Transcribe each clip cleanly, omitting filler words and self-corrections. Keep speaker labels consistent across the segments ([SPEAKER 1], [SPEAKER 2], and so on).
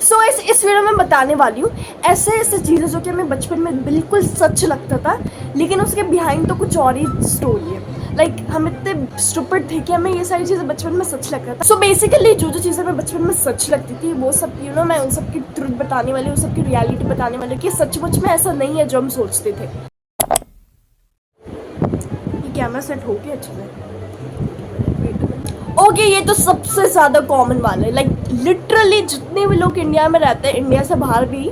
[SPEAKER 1] सो इस वीडियो में बताने वाली हूँ ऐसे ऐसे चीज़ें जो कि हमें बचपन में बिल्कुल सच लगता था, लेकिन उसके बिहाइंड तो कुछ और ही स्टोरी है। लाइक हम इतने स्टूपिड थे कि हमें ये सारी चीज़ें बचपन में सच लगता था। सो बेसिकली जो जो चीज़ें हमें बचपन में सच लगती थी वो सब मैं उन सब की ट्रुथ बताने वाली हूँ, उन सब की रियलिटी बताने वाली कि सचमुच में ऐसा नहीं है जो हम सोचते थे। ये कैमरा सेट हो गया अच्छे से? ओके, ये तो सबसे ज़्यादा कॉमन वाला है। लाइक लिटरली जितने भी लोग इंडिया में रहते हैं, इंडिया से बाहर भी,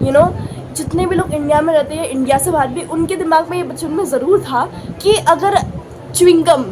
[SPEAKER 1] जितने भी लोग इंडिया में रहते हैं, इंडिया से बाहर भी, उनके दिमाग में ये बचपन में ज़रूर था कि अगर च्युइंगम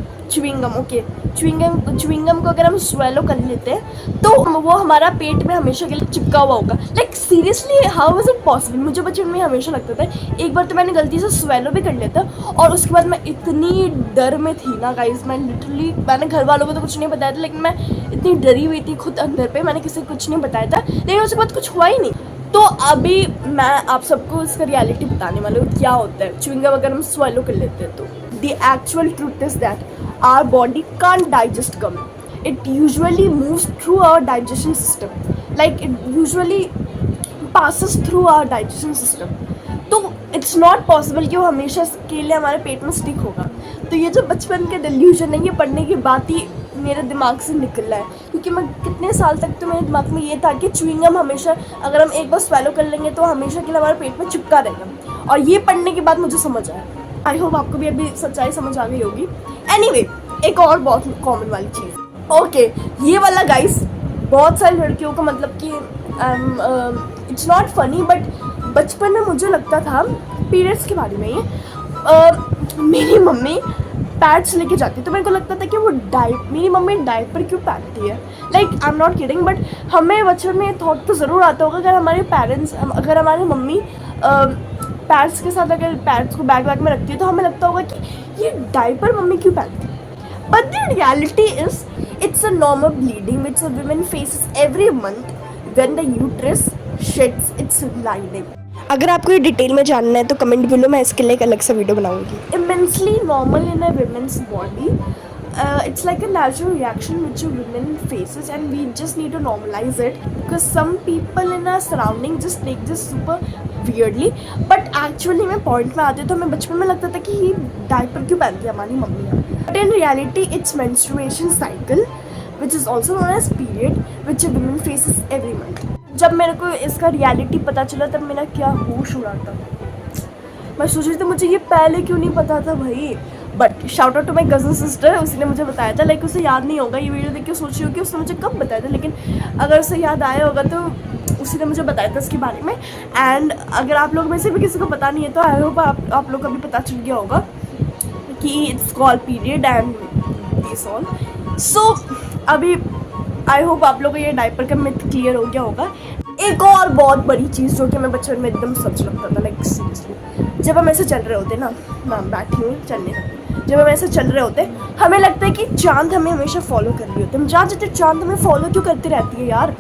[SPEAKER 1] को अगर हम स्वेलो कर लेते हैं तो वो हमारा पेट में हमेशा के लिए चिपका हुआ होगा। Like seriously how is it possible? मुझे बचपन में हमेशा लगता था। एक बार तो मैंने गलती से स्वेलो भी कर लेता और उसके बाद मैं इतनी डर में थी ना गाइस, मैंने घर वालों को तो कुछ नहीं बताया था, लेकिन मैं इतनी डरी हुई थी खुद अंदर पे, मैंने किसी को कुछ नहीं बताया था, लेकिन उसके बाद कुछ हुआ ही नहीं। तो अभी मैं आप सबको इसका रियलिटी बताने वाली हूँ क्या होता है च्युइंगम अगर हम स्वेलो कर लेते हैं तो। The actual truth is that our body can't digest gum. It usually moves through our digestion system. Like it usually passes through our digestion system. तो इट्स नॉट पॉसिबल कि वो हमेशा के लिए हमारे पेट में स्टिक होगा। तो ये जो बचपन के डिल्यूजन है, ये पढ़ने के बाद ही मेरे दिमाग से निकल रहा है, क्योंकि मैं कितने साल तक तो मेरे दिमाग में ये था कि च्युइंगम हमेशा अगर हम एक बार स्वेलो कर लेंगे तो हमेशा के लिए हमारे पेट में चिपका रहेगा, और ये पढ़ने के बाद मुझे समझ आया। आई होप आपको भी अभी सच्चाई समझ आ गई होगी। एनीवे, एक और बहुत कॉमन वाली चीज़। ओके, ये वाला गाइस बहुत सारी लड़कियों को मतलब कि इट्स नॉट फनी, बट बचपन में मुझे लगता था पीरियड्स के बारे में ये मेरी मम्मी पैड्स लेके जाती, तो मेरे को लगता था कि वो मेरी मम्मी डायपर क्यों पहनती है। Like I am not kidding, but हमें बचपन में थॉट तो ज़रूर आता होगा अगर हमारी मम्मी पैड्स के साथ अगर पैड्स को बैग में रखती है तो हमें लगता होगा कि ये डायपर मम्मी क्यों पहनती है। But the reality is it's a normal bleeding which a woman faces every month when the uterus shades it's lining. अगर आपको ये डिटेल में जानना है तो कमेंट बिलो, मैं इसके लिए एक अलग सा वीडियो बनाऊंगी। Immensely normal in a women's body. It's like a natural reaction which a woman faces, and we just need to normalize it because some people in our surrounding just take this super weirdly. But actually मैं point में आती तो हमें बचपन में लगता था कि ये डायपर क्यों पहनती है हमारी mummy. But in reality it's menstruation cycle which is also known as period which a woman faces every month. जब मेरे को इसका रियलिटी पता चला तब मेरा क्या होश उड़ा था। मैं सोच रही थी मुझे ये पहले क्यों नहीं पता था भाई। But shout out to my cousin sister, उसने मुझे बताया था। लाइक उसे याद नहीं होगा, ये वीडियो देख के सोच रही होगी उसने मुझे कब बताया था, लेकिन अगर उसे याद आया होगा तो उसी ने मुझे बताया था इसके बारे में। एंड अगर आप लोग में से भी किसी को पता नहीं है तो आई होप आप लोग को भी पता चल गया होगा कि it's called period and this all. So अभी आई होप आप लोग को ये डायपर का मिथ क्लियर हो गया होगा। एक और बहुत बड़ी चीज़ जो कि हमें बचपन में एकदम सच लगता था, लाइक सीरियसली जब हम ऐसे चल रहे होते ना, मैं बैठी हूँ चल नहीं सकती, जब हम ऐसे चल रहे होते हमें लगता है कि चांद हमें हमेशा फॉलो कर रही होती है। हम जहाँ जाते चांद हमें फॉलो क्यों करती रहती है यार।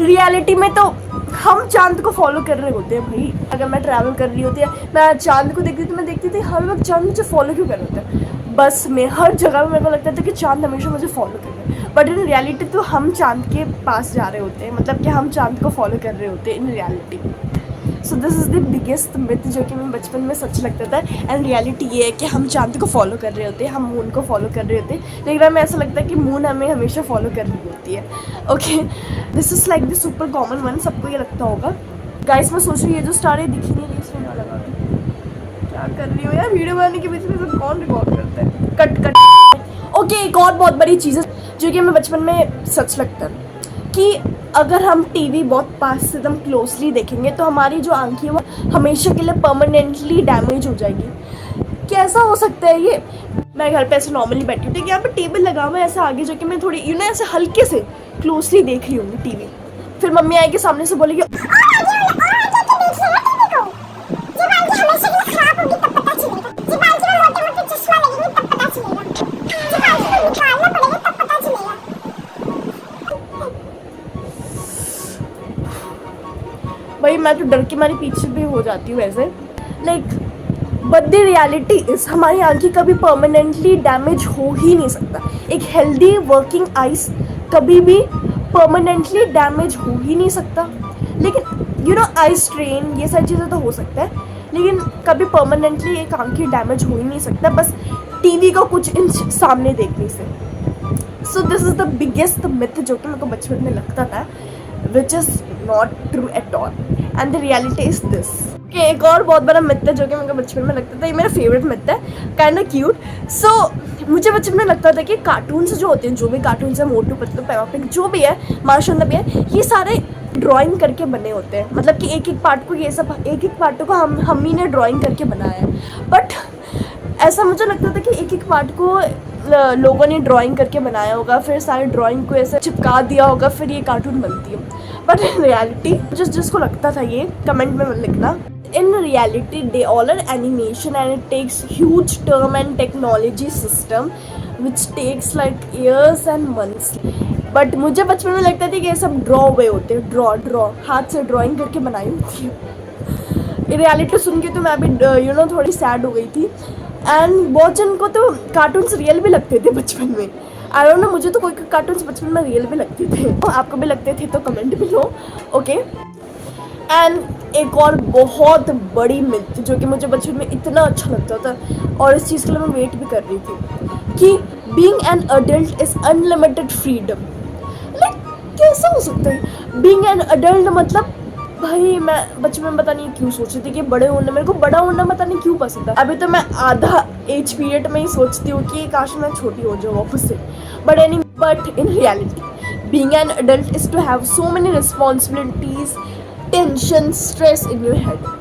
[SPEAKER 1] रियलिटी में तो हम चांद को फॉलो कर रहे होते हैं भाई। अगर मैं ट्रैवल कर रही होती है, मैं चांद को देखती थी, मैं देखती थी हर वक्त चांद मुझे फॉलो क्यों कर रहे होते हैं। बस में हर जगह में मेरे को लगता था कि चांद हमेशा मुझे फॉलो कर रहे हैं, बट इन रियलिटी तो हम चांद के पास जा रहे होते हैं, मतलब कि हम चांद को फॉलो कर रहे होते हैं in reality. So this is the biggest myth जो कि मैं बचपन में सच लगता था। एंड रियलिटी ये है कि हम चांद को फॉलो कर रहे होते हैं, हम मून को फॉलो कर रहे होते हैं, लेकिन हमें ऐसा लगता है कि मून हमें हमेशा फॉलो कर रही होती है। Okay, this is like the super common one, सबको ये लगता होगा। गाइस मैं सोच रही हूँ ये जो स्टार है दिख ही नहीं रही, इसमें ना लगा क्या कर रही हो यार, वीडियो बनाने के बीच में तो कौन रिकॉर्ड करता है। कट। ओके, एक और बहुत बड़ी चीज़ है जो कि हमें बचपन में सच लगता है कि अगर हम टीवी बहुत पास से एकदम क्लोजली देखेंगे तो हमारी जो आंखें वो हमेशा के लिए परमानेंटली डैमेज हो जाएगी। कैसा हो सकता है ये? मैं घर पे ऐसे नॉर्मली बैठी हूँ, ठीक है, यहाँ पे टेबल लगा हुआ है, ऐसा आगे जाके मैं थोड़ी ऐसे हल्के से क्लोजली देख रही हूँ टीवी, फिर मम्मी आएगी सामने से बोलेगी भाई मैं तो डर के मारी पीछे भी हो जाती हूँ ऐसे। Like but the reality is हमारी आंखें कभी परमानेंटली डैमेज हो ही नहीं सकता। एक हेल्दी वर्किंग आइज कभी भी परमानेंटली डैमेज हो ही नहीं सकता। लेकिन यू नो आई स्ट्रेन ये सारी चीज़ें तो हो सकता है, लेकिन कभी परमानेंटली एक आंखें डैमेज हो ही नहीं सकता बस टीवी को कुछ इंच सामने देखने से। So this is the biggest myth जो कि मेरे को बचपन में लगता था, which is not true at all and the reality is this. एक और बहुत बड़ा मिथ है जो कि मेरे को बचपन में लगता था, ये मेरा फेवरेट मिथ है, काइंड ऑफ क्यूट। सो मुझे बचपन में लगता था कि कार्टून्स जो होते हैं, जो भी कार्टून्स है, मोटू पतलू, पेपा पिग, जो भी है, मार्शल भी है, ये सारे ड्राइंग करके बने होते हैं। मतलब कि एक एक पार्ट को, ये सब एक एक पार्ट को हम ही ने ड्राइंग करके बनाया है। बट ऐसा मुझे लगता था कि एक एक पार्ट को लोगों ने ड्राइंग करके बनाया होगा, फिर सारे ड्राइंग को ऐसे चिपका दिया होगा, फिर ये कार्टून बनती है। बट इन रियलिटी जिसको लगता था ये कमेंट में लिखना। In reality they all are animation and it takes huge term and technology system which takes like years and months. But मुझे बचपन में लगता था कि ये सब ड्रॉ हुए होते हैं, ड्रॉ हाथ से ड्राइंग करके बनाई होती है। रियलिटी सुन के तो मैं अभी थोड़ी सैड हो गई थी। एंड बहुत जन को तो कार्टून्स रियल भी लगते थे बचपन में। आई डोंट नो, मुझे तो कोई कार्टून्स बचपन में रियल भी लगते थे। आपको भी लगते थे तो कमेंट भी लो, ओके। एंड एक और बहुत बड़ी मिथ जो कि मुझे बचपन में इतना अच्छा लगता था और इस चीज़ के लिए मैं वेट भी कर रही थी कि being an adult is unlimited freedom. Like कैसा हो सकता है बीइंग एन अडल्ट? मतलब भाई मैं बचपन में पता नहीं क्यों सोचती थी कि बड़े होना, मेरे को बड़ा होना पता नहीं क्यों पसंद है। अभी तो मैं आधा एज पीरियड में ही सोचती हूँ कि काश मैं छोटी हो जाऊँ वापस से। But in reality being an adult is to have so many responsibilities, tension, stress in your head.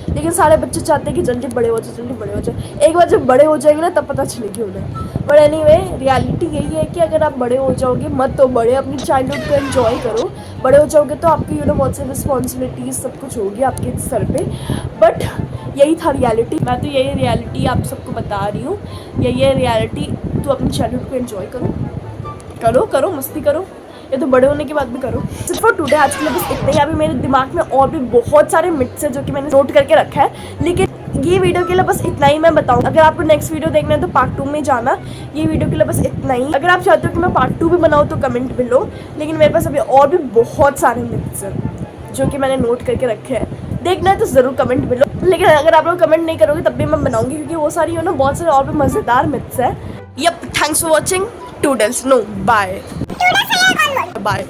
[SPEAKER 1] लेकिन सारे बच्चे चाहते हैं कि जल्दी बड़े हो जाए, जल्दी बड़े हो जाए। एक बार जब बड़े हो जाएंगे ना तब पता चलेगी उन्हें। बट एनीवे रियलिटी यही है कि अगर आप बड़े हो जाओगे मत तो बड़े, अपनी चाइल्डहुड को एंजॉय करो। बड़े हो जाओगे तो आपकी बहुत सी रिस्पॉन्सिबिलिटीज सब कुछ होगी आपके सर पे। बट यही था रियलिटी। मैं तो यही रियलिटी आप सबको बता रही हूँ, यही है रियलिटी। तो अपनी चाइल्डहुड को एंजॉय करो, मस्ती करो, ये तो बड़े होने की बात भी करो। सिर्फ फॉर टुडे आज के लिए बस इतना ही। अभी मेरे दिमाग में और भी बहुत सारे मिथ्स हैं जो कि मैंने नोट करके रखा है, लेकिन ये वीडियो के लिए बस इतना ही मैं बताऊँ। अगर आपको नेक्स्ट वीडियो देखना है तो पार्ट 2 में जाना। ये वीडियो के लिए बस इतना ही। अगर आप चाहते हो कि मैं पार्ट 2 भी बनाऊँ तो कमेंट में लो। लेकिन मेरे पास अभी और भी बहुत सारे मिथ्स हैं जो कि मैंने नोट करके रखे हैं, देखना है तो ज़रूर कमेंट में लो। लेकिन अगर आप लोग कमेंट नहीं करोगे तब भी मैं बनाऊँगी, क्योंकि वो सारी बहुत सारे और भी मज़ेदार मिथ्स हैं। Yup, thanks for watching toodles. No, bye bye.